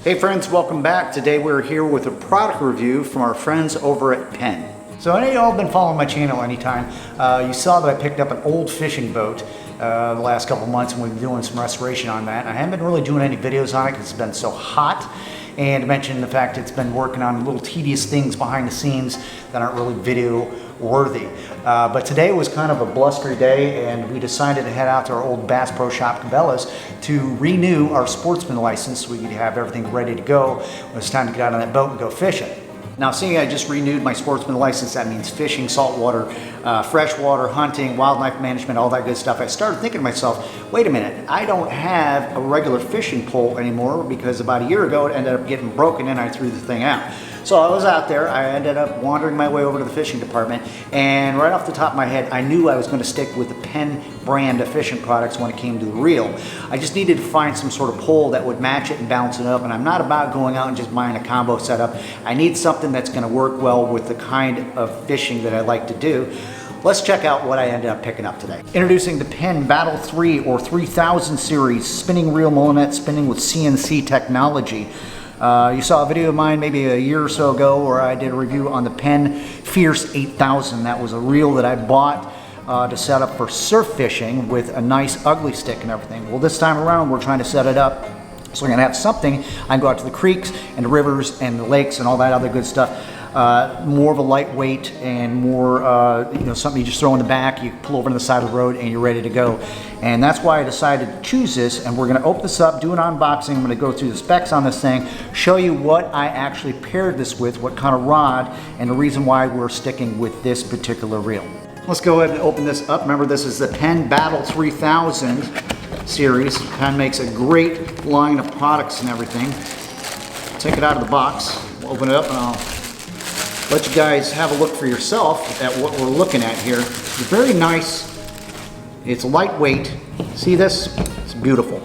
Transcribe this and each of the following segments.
Hey friends, welcome back. Today we're here with a product review from our friends over at Penn. So I know you all have been following my channel anytime. You saw that I picked up an old fishing boat the last couple months, and we've been doing some restoration on that. I haven't been really doing any videos on it because it's been so hot, and to mention the fact it's been working on little tedious things behind the scenes that aren't really video worthy. But today was kind of a blustery day, and we decided to head out to our old Bass Pro Shop Cabelas to renew our sportsman license so we could have everything ready to go when it's time to get out on that boat and go fishing. Now, seeing I just renewed my sportsman license, that means fishing, saltwater, freshwater, hunting, wildlife management, all that good stuff. I started thinking to myself, wait a minute, I don't have a regular fishing pole anymore because about a year ago it ended up getting broken and I threw the thing out. So I was out there, I ended up wandering my way over to the fishing department, and right off the top of my head, I knew I was going to stick with the Penn brand of fishing products when it came to the reel. I just needed to find some sort of pole that would match it and balance it up, and I'm not about going out and just buying a combo setup. I need something that's going to work well with the kind of fishing that I like to do. Let's check out what I ended up picking up today. Introducing the Penn Battle 3 or 3000 series spinning reel mullinet spinning with CNC technology. You saw a video of mine maybe a year or so ago where I did a review on the Penn Fierce 8000. That was a reel that I bought to set up for surf fishing with a nice ugly stick and everything. Well, this time around we're trying to set it up so we're going to have something I can go out to the creeks and the rivers and the lakes and all that other good stuff. More of a lightweight and more, something you just throw in the back, you pull over to the side of the road and you're ready to go. And that's why I decided to choose this, and we're going to open this up, do an unboxing. I'm going to go through the specs on this thing, show you what I actually paired this with, what kind of rod, and the reason why we're sticking with this particular reel. Let's go ahead and open this up. Remember, this is the Penn Battle 3000 series. Penn makes a great line of products and everything. Take it out of the box, we'll open it up, and I'll let you guys have a look for yourself at what we're looking at here. It's very nice. It's lightweight. See this? It's beautiful.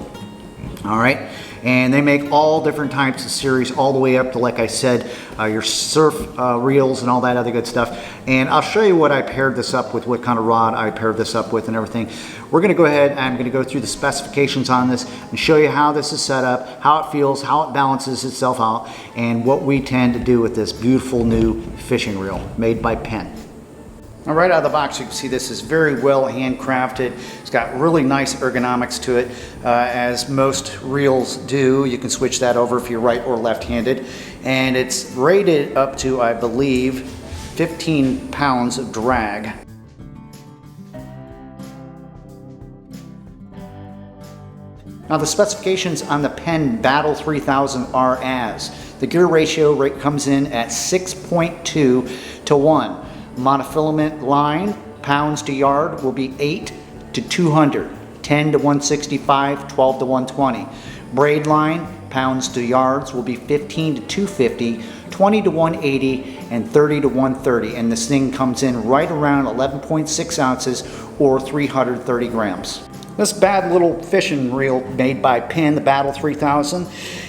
All right. And they make all different types of series all the way up to, like I said, your surf reels and all that other good stuff. And I'll show you what I paired this up with, what kind of rod I paired this up with and everything. We're going to go ahead and I'm going to go through the specifications on this and show you how this is set up, how it feels, how it balances itself out, and what we tend to do with this beautiful new fishing reel made by Penn. Now, right out of the box, you can see this is very well handcrafted. It's got really nice ergonomics to it, as most reels do. You can switch that over if you're right or left-handed. And it's rated up to, I believe, 15 pounds of drag. Now, the specifications on the Penn Battle 3000 are as the gear ratio rate comes in at 6.2 to 1. Monofilament line, pounds to yard, will be 8 to 200, 10 to 165, 12 to 120. Braid line, pounds to yards, will be 15 to 250, 20 to 180, and 30 to 130. And this thing comes in right around 11.6 ounces or 330 grams. This bad little fishing reel made by Penn, the Battle 3000,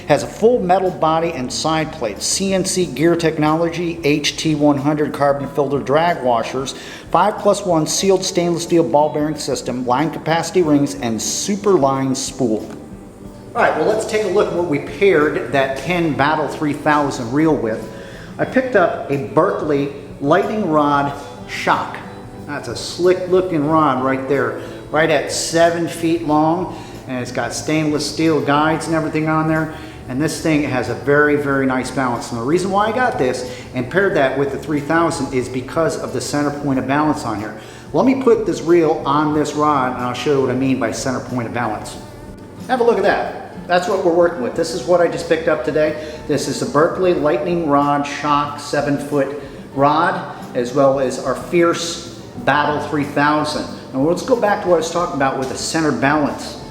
has a full metal body and side plates, CNC gear technology, HT100 carbon filter drag washers, 5+1 sealed stainless steel ball bearing system, line capacity rings, and super line spool. All right, well, let's take a look at what we paired that Penn Battle 3000 reel with. I picked up a Berkeley lightning rod shock. That's a slick looking rod right there. Right at 7 feet long, and it's got stainless steel guides and everything on there, and this thing has a very, very nice balance. And the reason why I got this and paired that with the 3000 is because of the center point of balance on here. Let me put this reel on this rod and I'll show you what I mean by center point of balance. Have a look at that. That's what we're working with. This is what I just picked up today. This is a Berkeley lightning rod shock 7-foot rod, as well as our Fierce Battle 3000. Now let's go back to what I was talking about with the center balance.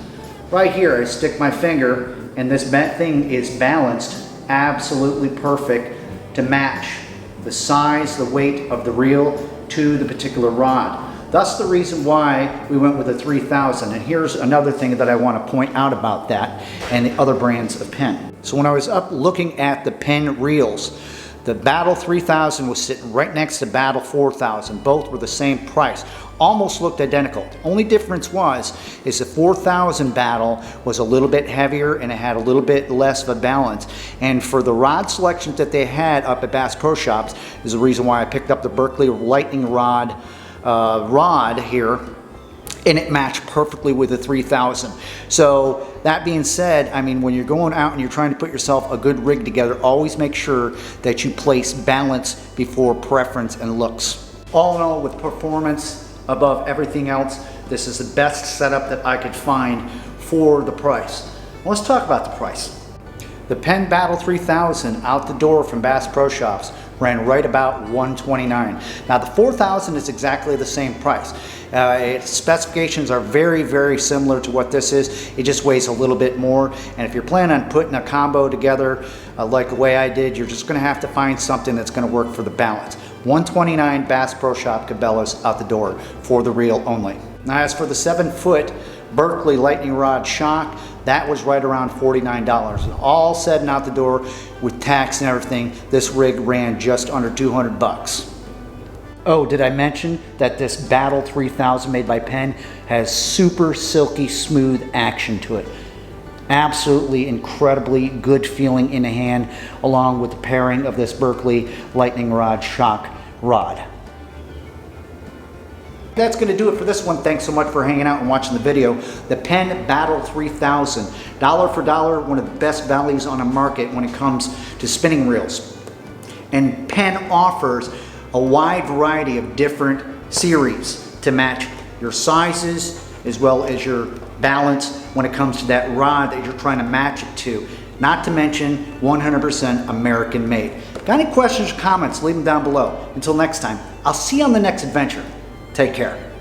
Right here, I stick my finger and this thing is balanced absolutely perfect to match the size, the weight of the reel to the particular rod. That's the reason why we went with the 3000. And here's another thing that I want to point out about that and the other brands of Penn. So when I was up looking at the Penn reels, the Battle 3000 was sitting right next to Battle 4000. Both were the same price. almost looked identical. The only difference is the 4000 Battle was a little bit heavier and it had a little bit less of a balance. And for the rod selections that they had up at Bass Pro Shops is the reason why I picked up the Berkley Lightning Rod here, and it matched perfectly with the 3000. So that being said, I mean, when you're going out and you're trying to put yourself a good rig together, always make sure that you place balance before preference and looks. All in all, with performance above everything else, this is the best setup that I could find for the price. Let's talk about the price. The PENN BATTLE 3000 out the door from Bass Pro Shops ran right about $129. Now the 4000 is exactly the same price. Its specifications are very, very similar to what this is. It just weighs a little bit more. And if you're planning on putting a combo together like the way I did, you're just gonna have to find something that's gonna work for the balance. $129 Bass Pro Shop Cabelas out the door for the reel only. Now as for the 7-foot Berkley Lightning Rod shock, that was right around $49. And all said and out the door with tax and everything, this rig ran just under 200 bucks. Oh, did I mention that this Battle 3000 made by Penn has super silky smooth action to it. Absolutely incredibly good feeling in the hand, along with the pairing of this Berkley Lightning Rod shock rod. That's going to do it for this one. Thanks so much for hanging out and watching the video. The PENN BATTLE 3000. Dollar for dollar, one of the best values on the market when it comes to spinning reels. And Penn offers a wide variety of different series to match your sizes as well as your balance when it comes to that rod that you're trying to match it to. Not to mention 100% American made. Got any questions or comments, leave them down below. Until next time, I'll see you on the next adventure. Take care.